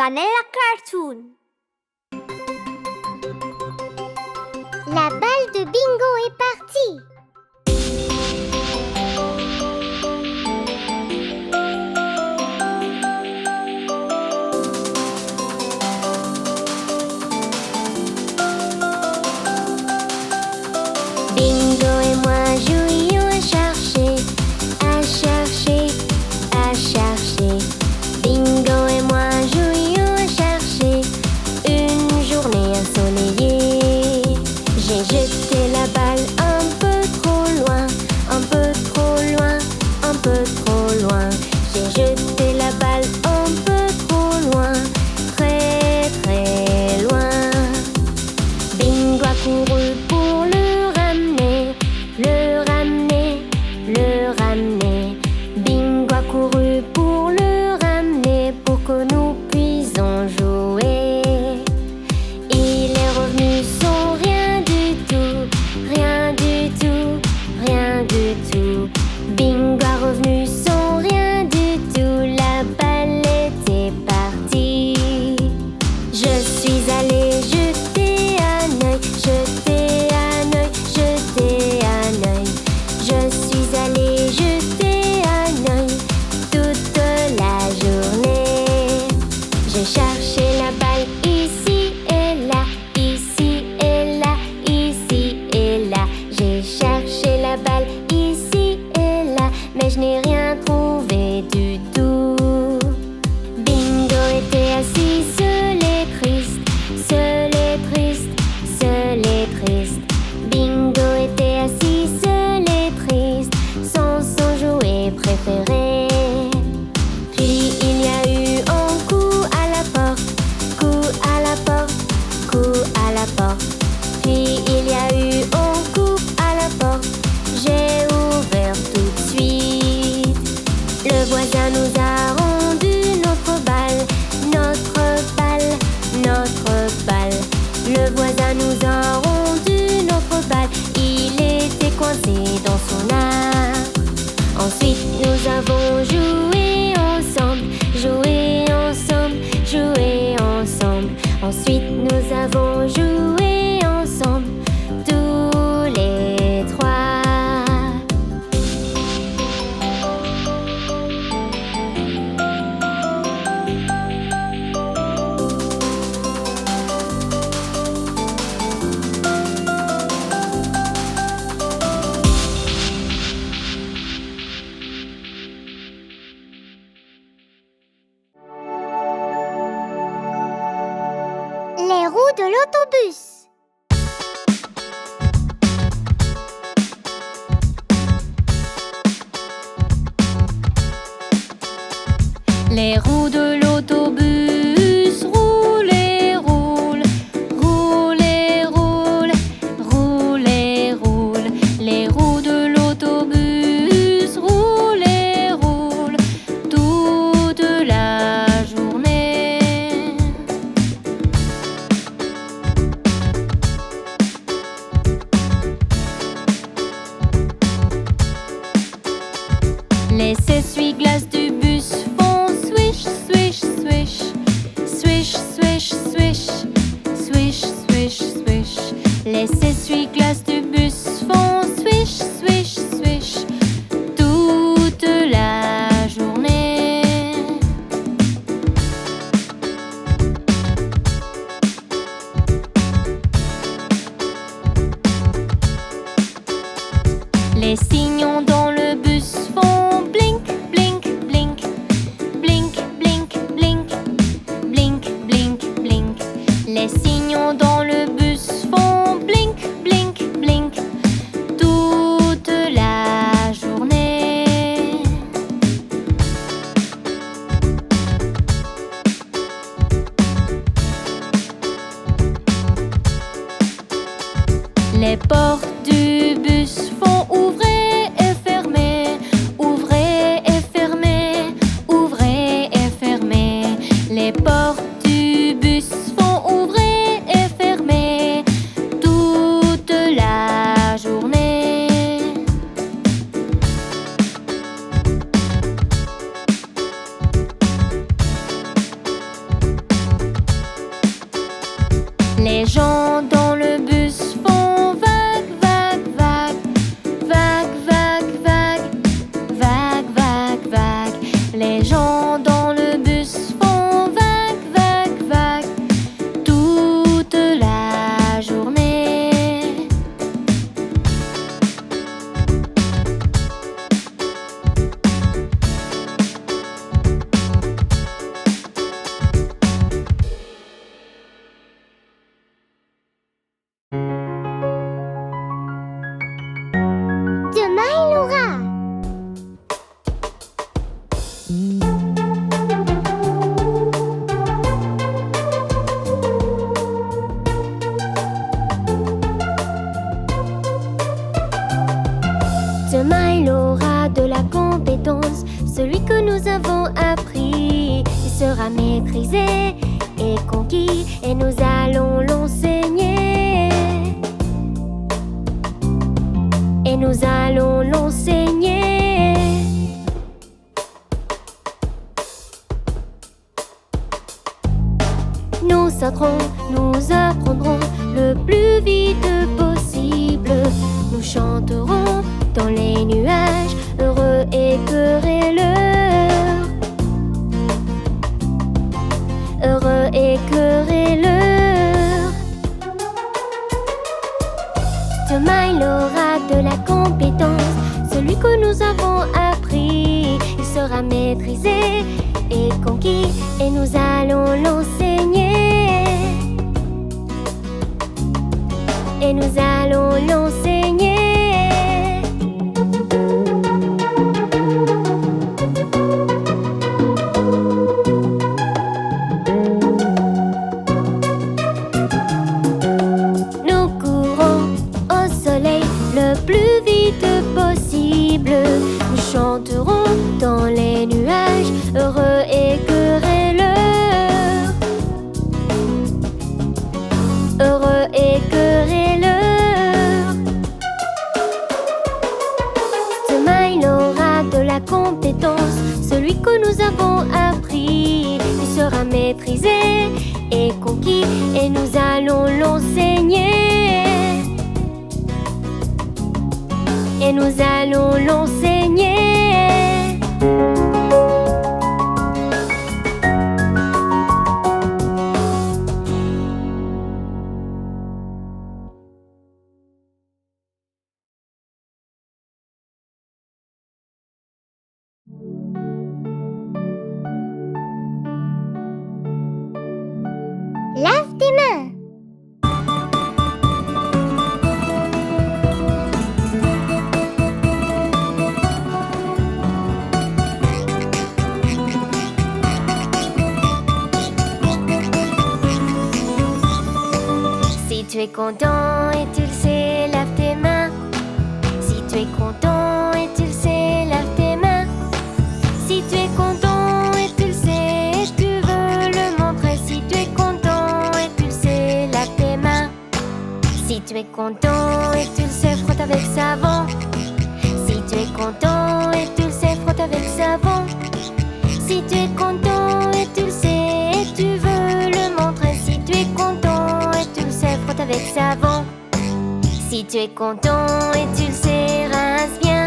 Vanilla Cartoon. La balle de bingo est partie. Bingo et moi jouions à chercher, à chercher, à chercher. Bingo et moi jouions à chercher une journée ensoleillée. J'ai jeté la balle un peu trop loin, un peu trop loin, un peu trop loin. J'ai jeté la balle un peu trop loin, très très loin. Bingo a couru pour le ramener, le ramener, le ramener. Bingo a couru pour le ramener pour que nous puissions jouer. Il est revenu sans rien du tout, rien du tout, rien du tout. Bingo est revenu sans rien du tout, la balle était partie. Je suis allée jeter un œil, jeter un œil, jeter un œil. Je suis allée jeter un œil toute la journée. J'ai cherché la balle ici et là, ici et là, ici et là. J'ai cherché la balle ici et là, mais je n'ai rien trouvé du tout. Bingo était assis seul et triste, seul et triste, seul et triste. Bingo était assis seul et triste, sans son jouet préféré. Puis il y a eu un coup à la porte, coup à la porte, coup à la porte. Puis il y a eu un coup à la porte, j'ai ouvert tout de suite. Le voisin nous a rendu notre balle, notre balle, notre balle. Le voisin nous a rendu notre balle, il était coincé dans son arbre. Ensuite nous avons joué ensemble, joué ensemble, joué ensemble. Ensuite nous avons joué ensemble, tous les trois. Les roues de l'autobus. Les roues de l'autobus roulent et roulent, roulent et roulent, roulent et roulent. Les roues de l'autobus roulent et roulent toute la journée. Les essuie-glaces du bus font swish, swish, swish, swish, swish, swish, swish, swish, swish. Les essuie-glaces du bus font swish, swish, swish toute la journée. Les signaux dans le bus font blink, blink, blink, blink, blink, blink, blink, blink, blink. Les signaux dans le bus font blink, blink, de la compétence, celui que nous avons appris, il sera maîtrisé et conquis, et nous allons l'enseigner. Et nous allons l'enseigner. Nous sauterons, nous apprendrons le plus vite possible. Nous chanterons dans les nuages, heureux et querelleurs. Heureux et querelleurs. Demain il aura de la compétence, celui que nous avons appris, il sera maîtrisé et conquis, et nous allons l'enseigner. Et nous allons l'enseigner. Nous courons au soleil le plus vite possible. Nous chanterons dans les nuages, heureux et querelleurs. Heureux et querelleurs. Demain il aura de la compétence, celui que nous avons appris, il sera maîtrisé et conquis, et nous allons l'enseigner. Et nous allons l'enseigner. Lave tes mains. Si tu es content et tu le sais, lave tes mains. Si tu es content et tu le sais, lave tes mains. Si tu es content et tu le sais, et tu veux le montrer. Si tu es content et tu le sais, lave tes mains. Si tu es content et tu le sais, frotte avec savon. Si tu es content et tu le sais, frotte avec savon. Si tu es content et tu le sais, et tu veux le montrer. Si tu es content et tu le sais, frotte avec savon. Si tu es content et tu le sais, rince bien.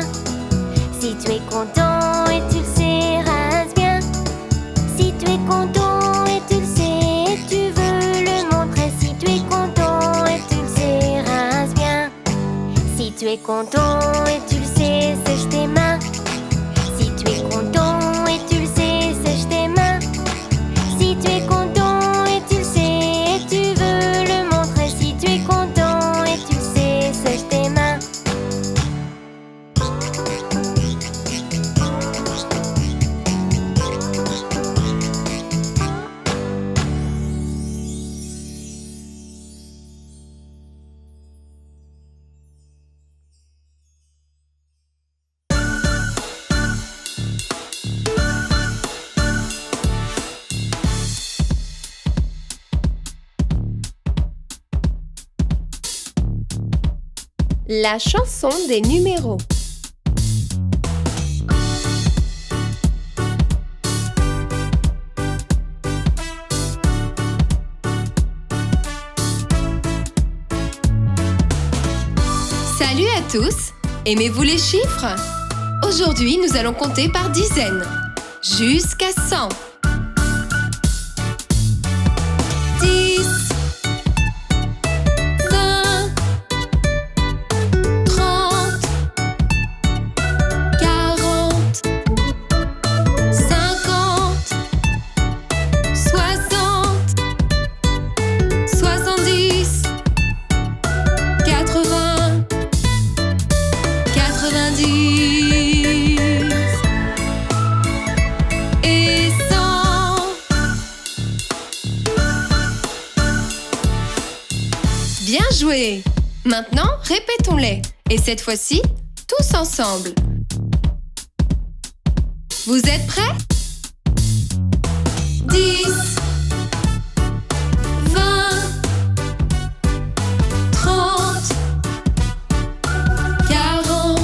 Si tu es content et tu le sais, rince bien. Si tu es content et tu le sais, et tu veux le montrer. Si tu es content et tu le sais, rince bien. Si tu es content et tu le sais, sèche tes mains. Si tu es content et tu le sais, sèche tes mains. Si tu es content et tu le sais, et tu veux le montrer. Si tu es content et tu le sais, sèche tes mains. La chanson des numéros. Salut à tous! Aimez-vous les chiffres? Aujourd'hui, nous allons compter par dizaines, jusqu'à 100. 10, 20, 30, 40, 50, 60, 70, 80, 90 et 100. Bien joué! Maintenant, répétons-les. Et cette fois-ci, tous ensemble. Vous êtes prêts? 10, 20, 30, 40,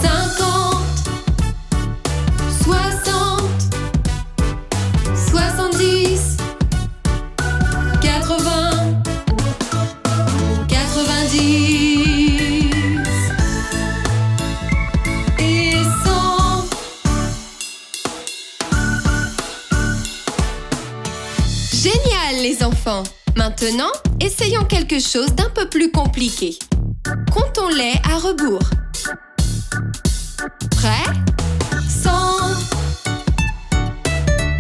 50, 60, 70, 80, 90 et 100. Génial les enfants! Maintenant, essayons quelque chose d'un peu plus compliqué. Comptons-les à rebours. Prêt? 100,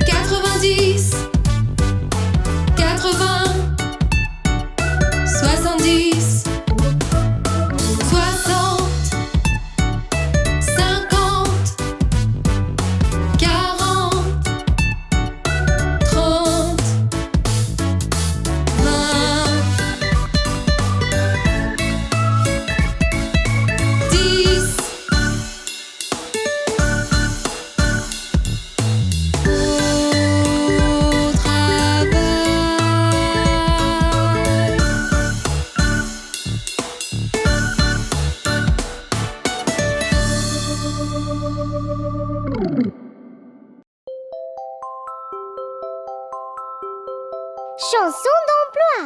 90, 80, 70, 60, 50, 40, 30, 20, 10. Au travail. Chanson d'emploi.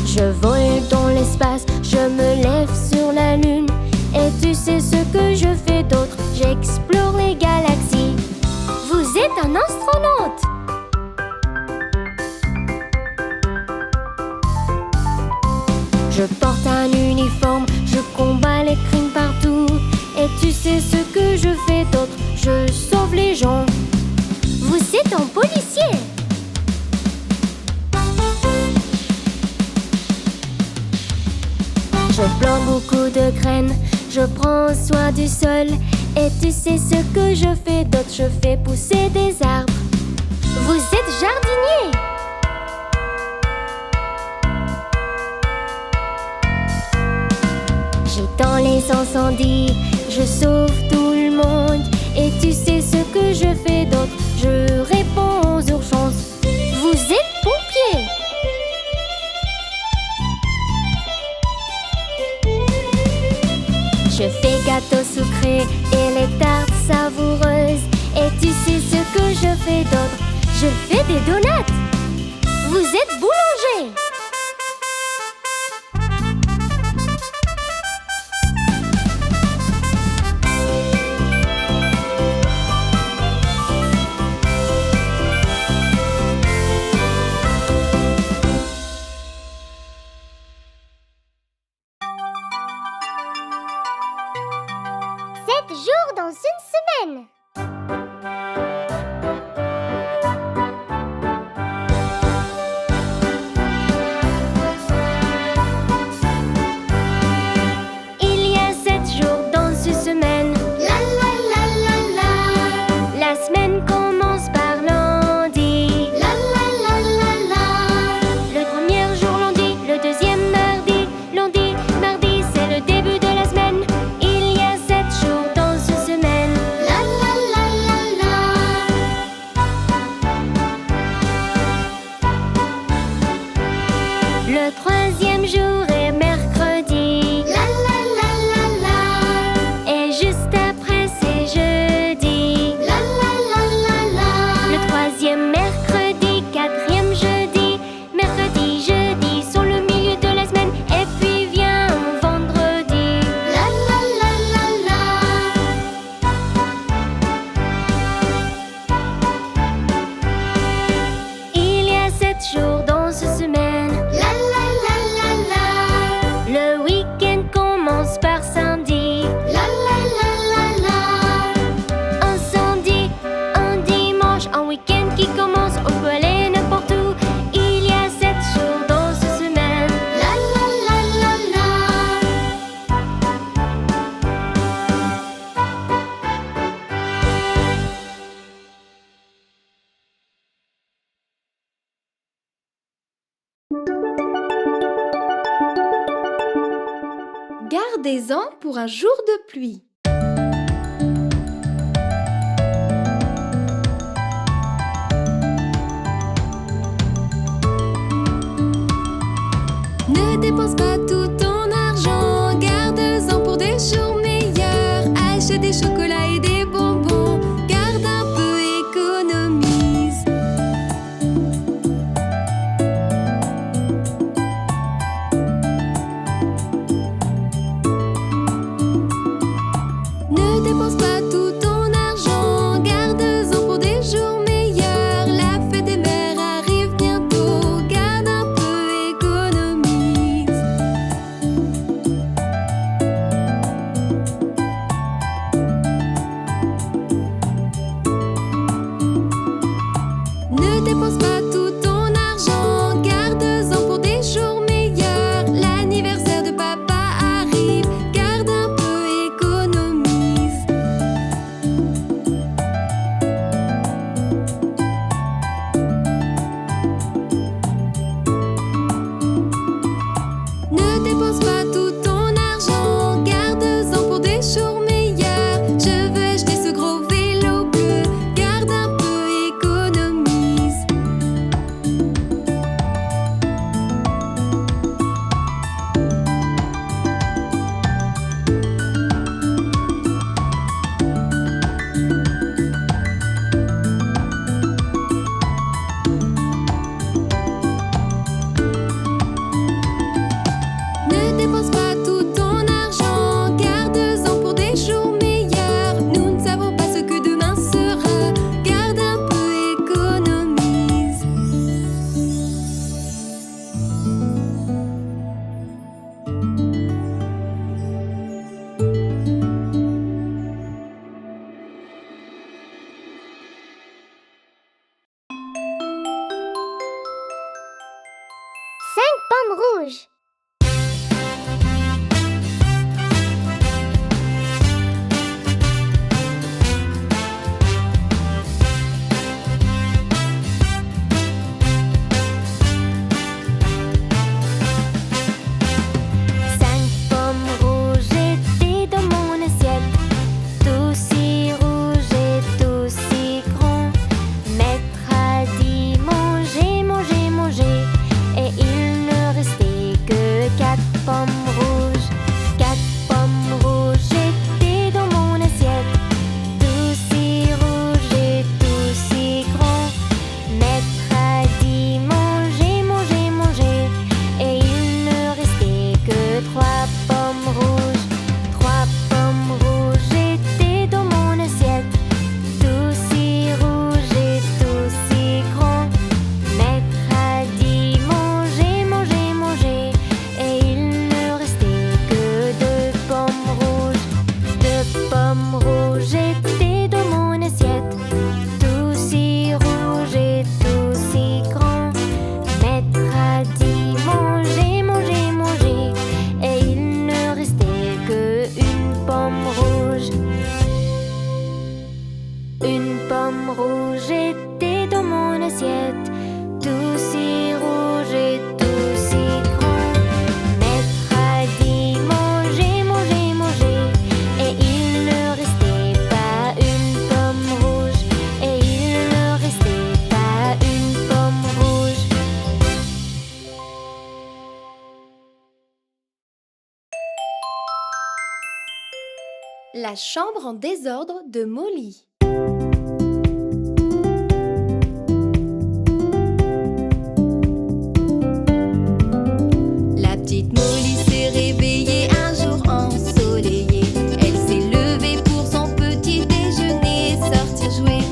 Je vole dans l'espace, je me lève sur la lune. Et tu sais ce que je fais d'autre? J'explore les galaxies. Vous êtes un astronaute. Je porte un uniforme, je combats les crimes partout. Et tu sais ce que je fais d'autre? Je sauve les gens. Vous êtes un policier. Je plante beaucoup de graines, je prends soin du sol. Et tu sais ce que je fais d'autre? Je fais pousser des arbres. Vous êtes jardinier. J'éteins les incendies, je sauve tout le monde. Et tu sais ce que je fais d'autre? Je réponds aux urgences. Vous êtes pompier. Je fais gâteaux sucrés et les tartes savoureuses. Et tu sais ce que je fais d'autre? Je fais des donuts. Vous êtes boulanger. Jours dans une semaine. Il y a 7 jours dans une semaine. La la la la la. La semaine commence par lundi. La la la la la. Le premier jour lundi, le deuxième mardi. Lundi, mardi, c'est le début de la semaine. Il y a 7 jours dans une semaine. La la des ans pour un jour de pluie. Ne dépense pas tout ton argent, garde-en pour des jours meilleurs. Achète des chocolats et des bonbons, garde un peu, économise. Ne dépense pas tout ton argent, garde-en pour des jours meilleurs. La fête des mères arrive bientôt, garde un peu, économise. Ne dépense pas tout ton argent, garde-en pour des jours meilleurs. L'anniversaire de papa arrive, garde un peu, économise. Ne dépense pas tout ton argent, garde-en pour des jours meilleurs. Je veux acheter ce gros vélo bleu, garde un peu, économise. Ne dépense pas tout ton argent, garde-en pour des jours meilleurs. Nous ne savons pas ce que demain sera, garde un peu, économise. Cinq pommes rouges. Cinq pommes rouges étaient dans mon assiette, tout si rouge et tout si grand. Maître a dit manger, manger, manger, et il ne restait que quatre pommes rouges. Quatre pommes rouges étaient dans mon assiette, tout si rouge et tout si grand. Maître a dit manger, manger, manger, et il ne restait que trois pommes rouges. Trois pommes rouges étaient dans mon assiette, tout si rouge et tout si grand. Maître a dit manger, manger, manger, et il ne restait que deux pommes rouges. Deux pommes rouges étaient dans mon assiette, tout si rouge et tout si grand. Maître a dit manger, manger, manger, et il ne restait que une pomme rouge. Une pomme rouge était dans mon assiette, tout si rouge et tout si grand. Maître a dit manger, manger, manger, et il ne restait pas une pomme rouge, et il ne restait pas une pomme rouge. La chambre en désordre de Molly. La petite Molly s'est réveillée un jour ensoleillé. Elle s'est levée pour son petit déjeuner, sortir jouer.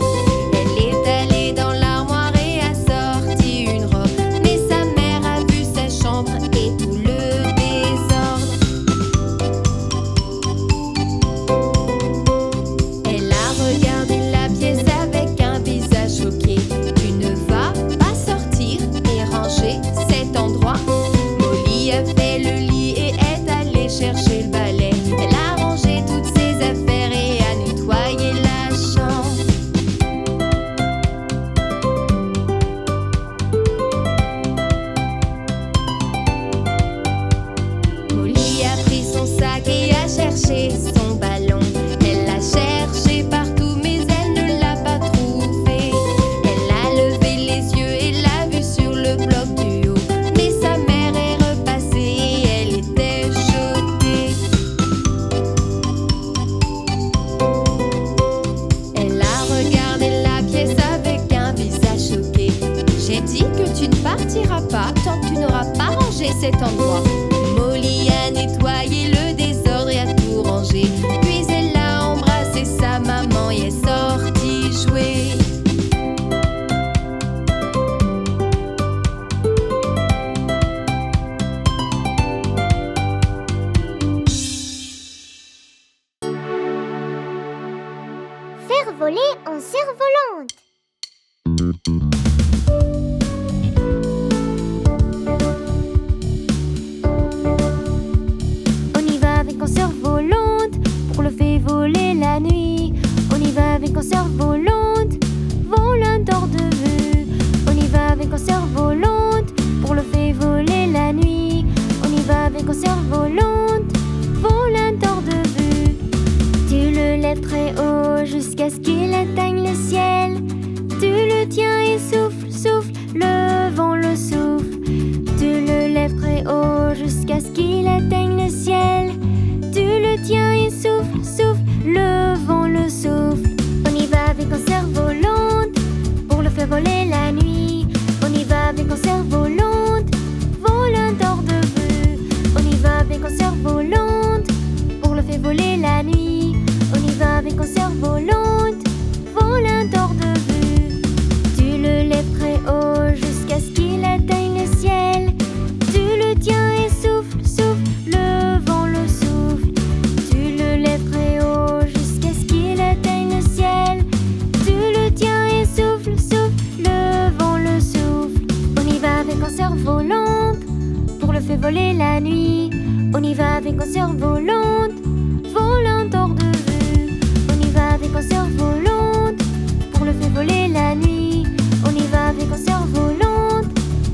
Elle est allée dans l'armoire et a sorti une robe. Mais sa mère a vu sa chambre et tout le désordre. Elle a regardé la pièce avec un visage choqué. Tu ne vas pas sortir et ranger cet endroit? Molly a fait le cet endroit. Molly a nettoyé le désordre et a tout rangé. Puis elle a embrassé sa maman et est sortie jouer. Faire voler en cerf-volante. On y va avec en cerf-volante pour le faire voler la nuit. On y va avec en cerf-volante, volant hors de vue. On y va avec en cerf-volante pour le faire voler la nuit. On y va avec en cerf-volante, volant hors de vue. Tu le lèves très haut jusqu'à ce qu'il atteigne le ciel. Tu le tiens et souffle, souffle, le vent le souffle. Tu le lèves très haut jusqu'à ce qu'il atteigne le ciel. Tu le tiens et souffle, souffle, le vent le souffle. On y va avec en cerf-volante pour le faire voler la nuit. On y va avec en cerf-volante, volant hors de vue. On y va avec en cerf-volante pour le faire voler la nuit. On y va avec en cerf-volante, volant hors de vue. Tu le lèves très haut jusqu'à ce qu'il atteigne le ciel. Tu le tiens et souffle, souffle, le vent le souffle. Tu le lèves très haut jusqu'à ce qu'il atteigne le ciel. Tu le tiens et souffle, souffle, le vent le souffle. On y va avec en cerf-volante pour le faire voler la nuit. On y va avec en cerf-volante, volant hors de vue. On y va avec en cerf-volante pour le faire voler la nuit. On y va avec en cerf-volante,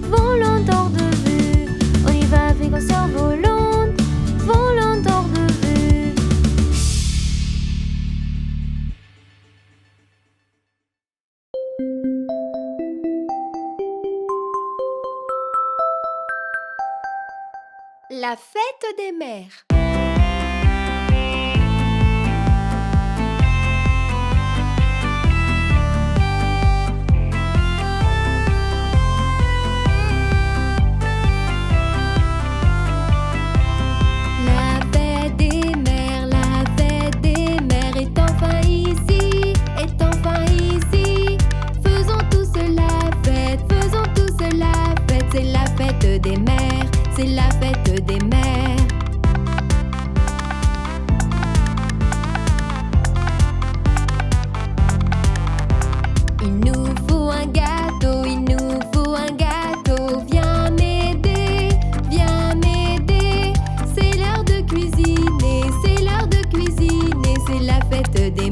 volant hors de vue. On y va avec en cerf-volante, volant hors de vue. La fête des mères. C'est la fête des mères. Il nous faut un gâteau, il nous faut un gâteau. Viens m'aider, viens m'aider. C'est l'heure de cuisiner, c'est l'heure de cuisiner. C'est la fête des